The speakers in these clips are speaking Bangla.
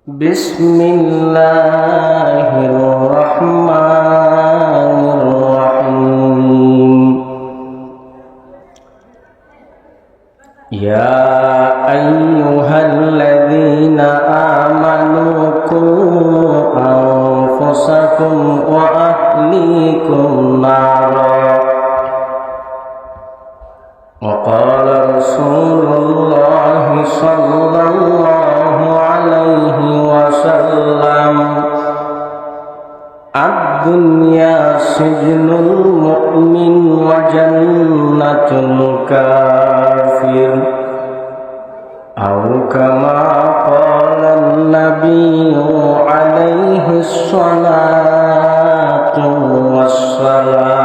بسم الله الرحمن الرحيم يا أيها الذين آمنوا قوا أنفسكم وأهليكم نارا وقال رسول الله صلى الله عليه وسلم الدنيا سجن المؤمن وجنة الكافر أو كما قال النبي عليه الصلاة والسلام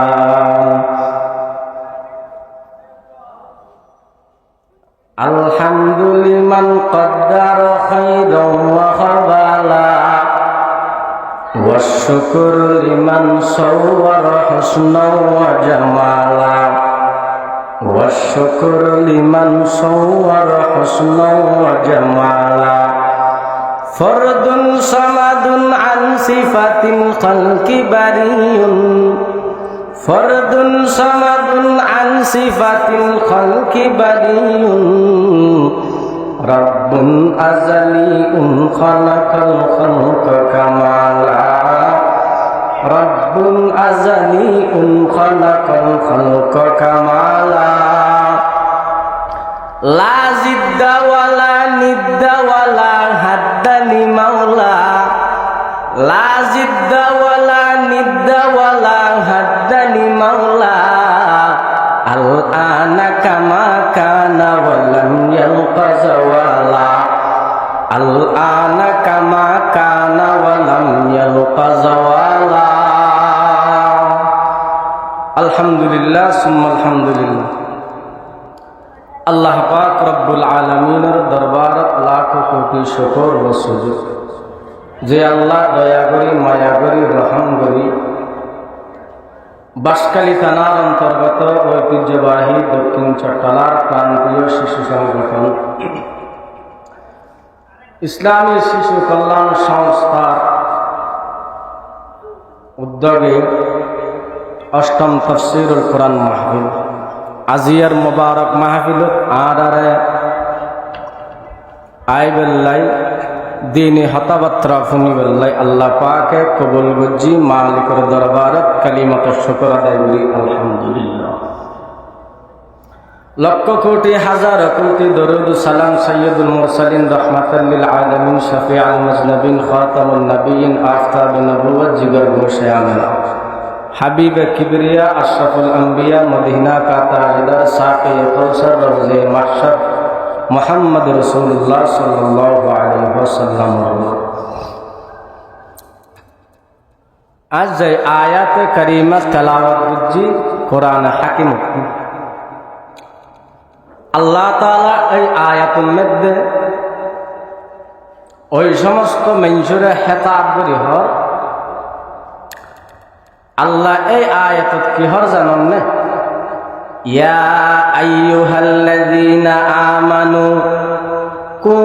الحمد لمن قدر خيرا وخبالا والشكر لمن صور حسنا وجمالا والشكر لمن صور حسنا وجمالا فرد صمد عن صفة الخلق بريء فرد صمد عن صفة الخلق بريء رب أزلي خلق الخلق كمالا رب أزلي خلق الخلق كمالا لا زد ولا ند ولا حد لمولى لا زد ولا ند ولا حد لمولى الآن كما كان ولم يلق زوالا الآن كما كان ولم يلق زوالا الحمد لله ثم الحمد لله আল্লাহ পাক রব্বুল আলামিনের দরবারত লাখ কোটি শুকর ও সুজুদ যে আল্লাহ দয়া করি মায়া করি রহম করি বাঁশখালী থানার অন্তর্গত ঐতিহ্যবাহী দক্ষিণ চট্টলার প্রান্তীয় শিশু সংগঠন ইসলামী শিশু কল্যাণ সংস্থার উদ্যোগে অষ্টম তাফসীরুল কোরআন মাহফিল আজিয়ার মুবারক মাহফিল আরারে আইবেল্লাই দিনে হতাবাত্রা ফুনিবেল্লাই আল্লাহ পাকে কবুল গজ্জি মালিকের দরবারত কালিমাত শুকর আদায় করি আলহামদুলিল্লাহ লক্ষ কোটি হাজার কোটি দরুদ সালাম সাইয়্যিদুল মুরসালিন রাহমাতাল লিল আলামিন শাফিউল মুজনবিন খাতামুন নবিয়্যিন আফতাবুন নবুওয়াত জিগর গোশে আমিনা হাবিব কিবরিয়া আশরাফুল আম্বিয়া মদিনা কা তাজদার সাকি কৌসর রওজে মাহশর মুহাম্মদ রাসূলুল্লাহ সাল্লাল্লাহু আলাইহি ওয়াসাল্লাম আজ যে আয়াত কারিমা তেলাওয়াত করছি কোরআন হাকিম আল্লাহ তাআলা এই আয়াতের মধ্যে ওই সমস্ত মানুষের হেতাব করি হয় আল্লাহ এই আয়াতত কি হর জানেন না ইয়া আইয়ুহাল্লাযীনা আমানু কু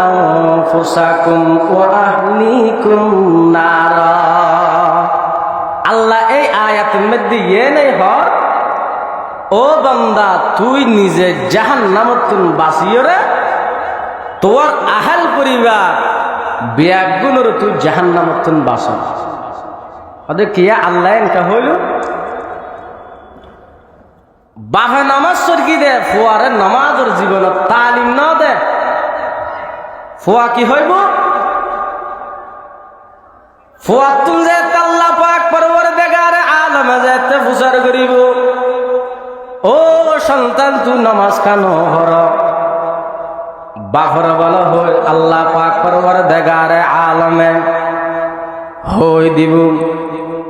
আনফুসাকুম ওয়া আহলিকুম নারা আল্লাহ এই আয়াতের মধ্যে নাই হর ও বান্দা তুই নিজে জাহান্নামত বাঁচিয়ে রে তোর আহল পরিবার বিয়াগুলোর তুই জাহান্নামত বাঁচা ওদের কিয়া আল্লাহ এনকা হইল বাপে নামাজ সরকি দে ফুয়ারে নামাজের জীবনত তালিম না দে ফুয়া কি হইব ফুয়া তুম যে আল্লাহ পাক পরবরে দেখারে আলমে যেতে ফুসার করিব ও সন্তান তুই নামাজ কানো হর বাপর বলা হই আল্লাহ পাক পরবরে দেখারে আলমে হই দিব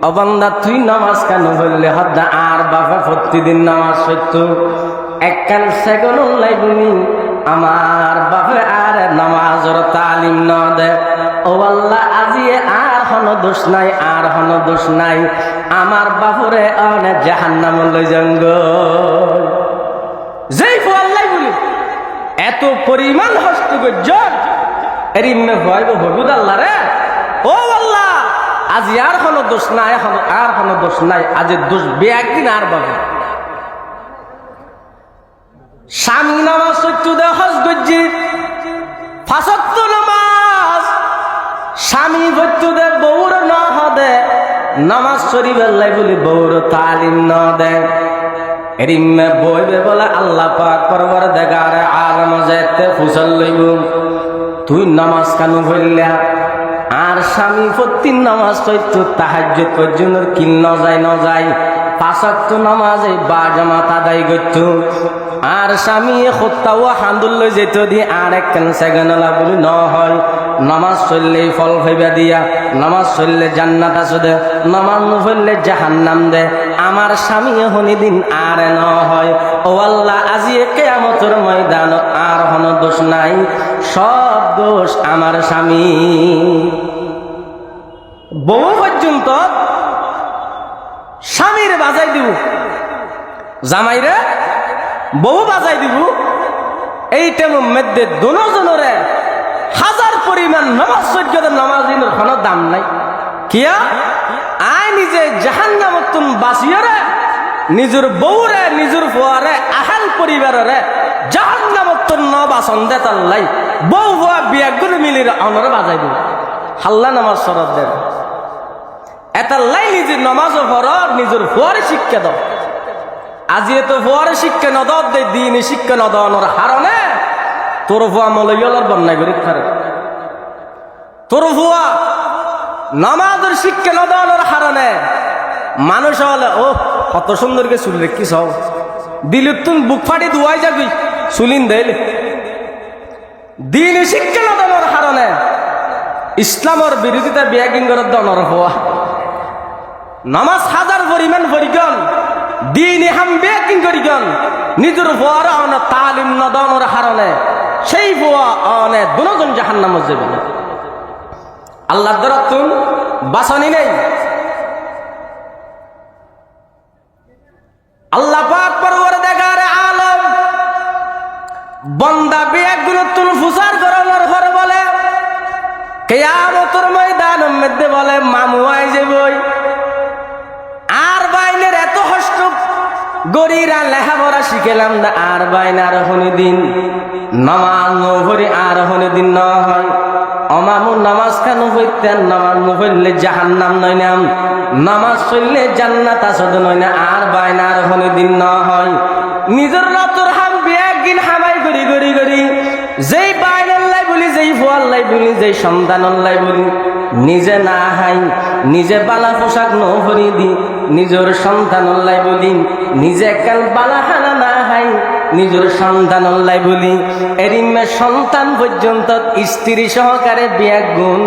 অবান্দা তুই নামাজ কেন বললে হদ্দা আর বাপা প্রতিদিন নামাজ সত্য একখান সেকেন্ড লাগবি আমার বাপে আর নামাজের তালিম না দে ও আল্লাহ আজি আর হন দোষ নাই আর হন দোষ নাই আমার বাপরে অনেক জাহান্নাম লই জঙ্গ যেই আল্লাহ বলি এত পরিমাণ হস্তগজ্জ এরিমে ভয় হবুদ আল্লাহ রে, ও আল্লাহ আজ আর কোনো দোষ নাই, এখন আর কোনো দোষ নাই, আজ দোষ বে একদিন আর বাবা স্বামী নামাজ সত্য দে হজ গজ্জি ফাঁসত্ব নামাজ স্বামী সত্য দে বউর ন হদে নামাজ শরীফের লাই বলি বউর তালিম ন দে এরিমে বইবে বলে আল্লাহ পাক পরবর দেগারে আলম যেতে ফুসল লইব তুই নামাজ কানু হইলা আর স্বামী প্রতি নামাজ হইতো তাহাজ্জুদ পর্যন্ত কি ন যায় পাঁচ ওয়াক্ত নামাজে বা জামাত আদায় করত আর স্বামী হত্যাও হান্দুল লই যেত দিয়ে আর এক সেকেন্ডলা বলি ন হয় নামাজ চললেই ফল হইবা দিয়া নামাজ চললে জান্নাত আছে দে নামাজ নফললে জাহান্নাম দে আমার স্বামী হনি দিন আর ন হয় ও আল্লাহ আজি কিয়ামতের ময়দান আর হন দোষ নাই সব দোষ আমার স্বামী বউ পর্যন্ত স্বামীর বাজাই দিব জামাইরে বউ বাজাই দিব এই টাইমের মধ্যে দুজনের হাজার পরিমাণ নামাজ সজ্জত নামাজির কোনো দাম নাই কিয়া আই নিজে জাহান্নামতুন বাসিয়রে নিজের বউরে নিজের ফুয়ারে আহাল পরিবারে জাহান্নামতুন ন বাসন দে তাল্লাই বউ ফুয়া বিয়াগুলো মিলির অনরে বাজাই দিব হাল্লা নামাজ সরদ দেব এতাল্লাই নিজের নামাজও ফরর নিজের ফুয়ারে শিক্ষা দাও আজি তো ফুয়ারে শিক্ষা নদব দে দিন শিক্ষা নদনের হারণে তোর ফুয়া মলয়লার বন্যায় গরিব খারে তোর ফুয়া নামাজের শিক্ষা নদনের হারণে মানুষ হলে ও কত সুন্দর কে চুল রেখি সব দিল তুমি বুক ফাটি দুয়াই যাবি চুলিন দেলে দিন শিক্ষা নদনের হারণে ইসলামের বিরোধিতা বিয়াগিন করার দনর হওয়া নামাজ হাজার পরিমাণ পরিগণ দিন হাম বিয়াগিন করিগণ নিজের ভুয়ার অনে তালিম নদনের হারণে সেই ভুয়া অনে দুজন জাহান্নামে যাবে আল্লাহ দরাতুন বাসনি নেই আল্লাহ পাক পরওয়ারদিগার আলম বান্দা বিয়াগুনতুল ফুসার করানোর ঘর বলে কিয়ামতের ময়দানের মধ্যে বলে মামু আই যাবই আর বাইনের এত কষ্ট গরিরা লেখাপড়া শিখেলাম না আর বাইনার হনি দিন নামাজ নভরি আর হনি দিন না হয় অমামু নামাজ কেন হইতেন নামাজ নভরলে জাহান্নাম নয় নাম নামাজ চললে জান্নাত আসদ নয় না আর বাইনার হনি দিন না হয় নিজের নতর হাম বিয়াগিন হামাই গড়ি গড়ি গড়ি যেই বাইনার লাই বলি যেই ফুয়ার লাই বলি যেই সন্তানের লাই বলি নিজে না হাই নিজে বালা পোশাক নভরি দি নিজের সন্তানের লাই বলি নিজে কাল বালা হানা না হাই নিজের সন্তানের লাই বলি এরিমে সন্তান পর্যন্ত স্ত্রী সহকারে বিয়াগ গুণ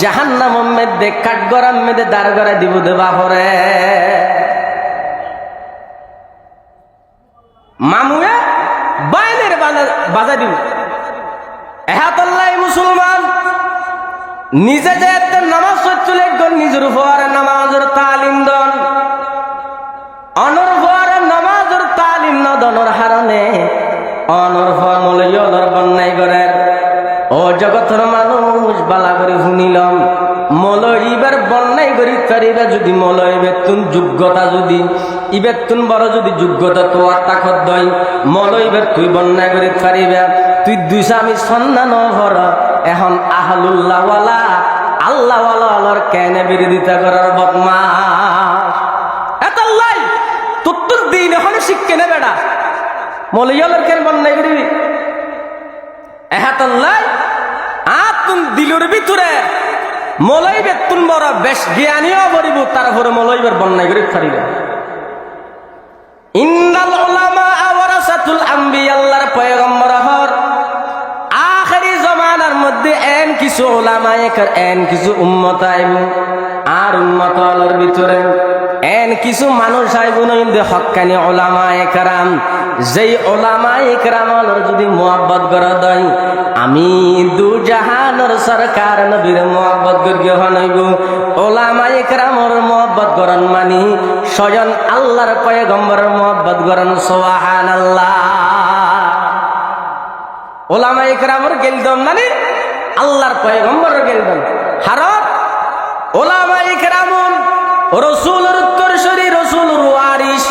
জাহান্নামের মধ্যে কাঠগড়ার মধ্যে দাঁড় করা দিব দেবা পরে মামুয়ে বাইনের বাজা দিব এহাতল্লাই মুসলমান নিজে যে নামাজ চলে নিজের উপর নামাজের তালিম দন অনর উপর নামাজের তালিম নদনের হারণে অনর ফল মলয়লর বন্যাই করেন ও জগতের মানুষ বালা করে শুনিলাম মলইবার বন্যাই করি পারিবা যদি মলইবে তুন যোগ্যতা যদি ইবের তুন বড় যদি যোগ্যতা তোয়ার তাকত দই মলইবার তুই বন্যাই করি পারিবা তুই দুই স্বামী সন্ধান ভর এখন আহলুল্লাহওয়ালা আল্লাহওয়ালার কেনে বিরোধিতা করার বদমাস এতাল্লাই তোর দিন এখন শিক্ষে নে বেড়া মলইয়ালের কেন বন্যাই করিবি এহাতাল্লাই আতুন দিলুর ভিতরে মলই বেতুন বড় বেশ জ্ঞানীও বলিব তারপরে মলইবার বন্যাই করি পারিবা ইন্নাল উলামা ওয়ারাসাতুল আম্বিয়া আল্লাহর পয়গম্বর হর আখেরি জামানার মধ্যে এন কিছু উলামায়ে এন কিছু উম্মত আইব আর উম্মতর ভিতরে এন কিছু মানুষ আইব নইন্দে হক্কানি উলামায়ে কেরাম যেই উলামায়ে কেরামর যদি মুহাব্বত করা দেয় আমি দু জাহানের সরকার নবীর মুহাব্বত করিয়ে হনইব উলামায়ে কেরামর মুহাব্বত করন মানি স্বয়ং আল্লাহর পয়গম্বরের মুহাব্বত করন সুবহানাল্লাহ উলামায়ে কেরামর গেলদম মানে আল্লাহর পয়গম্বর গেলবেন হারত ওলামায়ে কেরামুন রাসূলের উত্তরসূরি রাসূলুর ওয়ারিস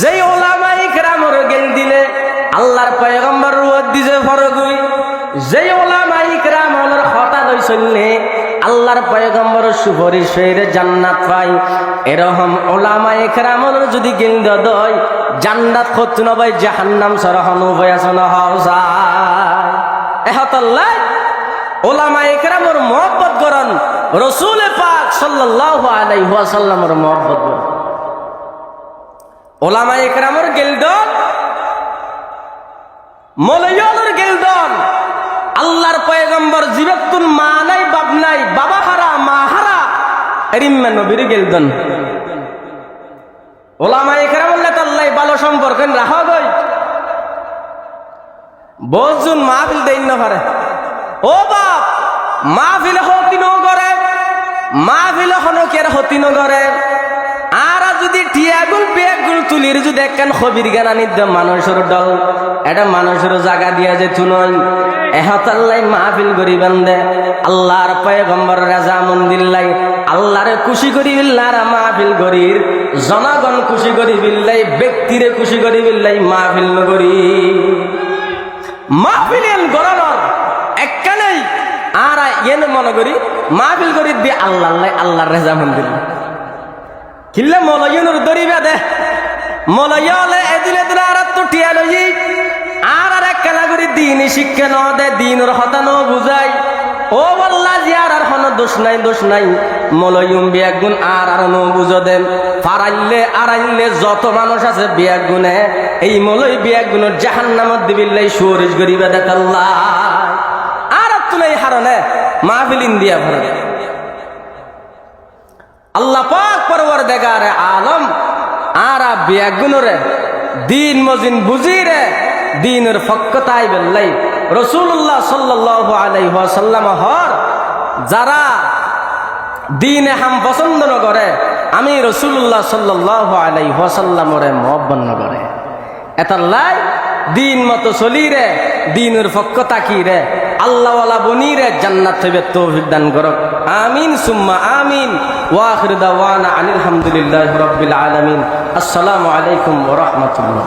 যেই ওলামায়ে কেরামর গেল দিলে আল্লাহর পয়গম্বর রুয়াত দিছে ফরগুই যেই ওলামায়ে কেরামর কথা লইছলে আল্লাহর পয়গম্বর সুপারিশ হয়ে জান্নাত পায় এরকম ওলামায়ে কেরামর যদি গেল দয় জান্নাত কত না ভাই জাহান্নাম সরহন ভয়াসন হও যায় এহতাল্লাহ ওলামায়ে কেরামর মহব্বত করেন রাসূল পাক সাল্লাল্লাহু আলাইহি ওয়াসাল্লামের মহব্বত করেন ওলামায়ে কেরামর গেলদন মলয়র গেলদন আল্লাহর পয়গম্বর জীবতুন মা নাই বাপ নাই বাবা হারা মা হারা এরিম্মা নবীর গেলদন ওলামায়ে কেরাম আল্লাহ ভালো সম্পর্ক রাখা গই বহুজন মাহফিল দেন না পারে ও বাপ মাহফিল হতিন করে মাহফিল হনকের হতিন করে আর যদি টিয়াগুল পেয়াগুল তুলির যদি একখান খবির গান আনি মানুষের দল এটা মানুষের জায়গা দিয়া যে তুনই এহতাল্লাই মাহফিল করিবেন দে আল্লাহর পয়গম্বর রাজা মন্দিল্লাই আল্লাহরে খুশি করি বিল্লার মাহফিল করির জনগণ খুশি করি বিল্লাই ব্যক্তিরে খুশি করি বিল্লাই মাহফিল নগরী মাহফিল গরর একখানেই আর এনে মনে করি মাহফিল করি দিয়ে আল্লাহর রাজা মন্দির কিল্লে মলয়নুর দরিবা দে মলয়লে এদিলে দিলে আর তো টিয়া লই আর এক খেলা করি দিন শিক্ষা ন দে দিনের হতা ন বুঝাই ও বল্লা জিয়ার আর হন দোষ নাই মলয়ুম বিয়াগুন আর ন বুঝো দেন আড়াইলে যত মানুষ আছে বিয়াগুনে এই মলয় বিয়াগুনের জাহান্নামত দিবিল্লাই সুরিশ গরিবা দেখ আল্লাহ আর তুলাই হারনে মাহফিল ইন্দিয়া ভরে আল্লাহ পাক পরওয়ারদিগারে আলম আর বিয়াগুনরে দিন মজিন বুঝিরে দিনের ফক্কতাই বেল্লাই রাসূলুল্লাহ সাল্লাল্লাহু আলাইহি ওয়াসাল্লাম হর যারা দিন হাম পছন্দ ন করে আমি রাসূলুল্লাহ সাল্লাল্লাহু আলাইহি ওয়াসাল্লামরে মহব্বত ন করে এতাল্লাই দিন মতো চলিরে দিনের ফক্কতা কি রে আল্লাহওয়ালা বনিরে জান্নাত হইবে তৌফিক দান করক আমিন সুম্মা আমিন ওয়া আখির দাওয়ানা আনিল হামদুলিল্লাহি রাব্বিল আলামিন আসসালামু আলাইকুম ওয়া রাহমাতুল্লাহ।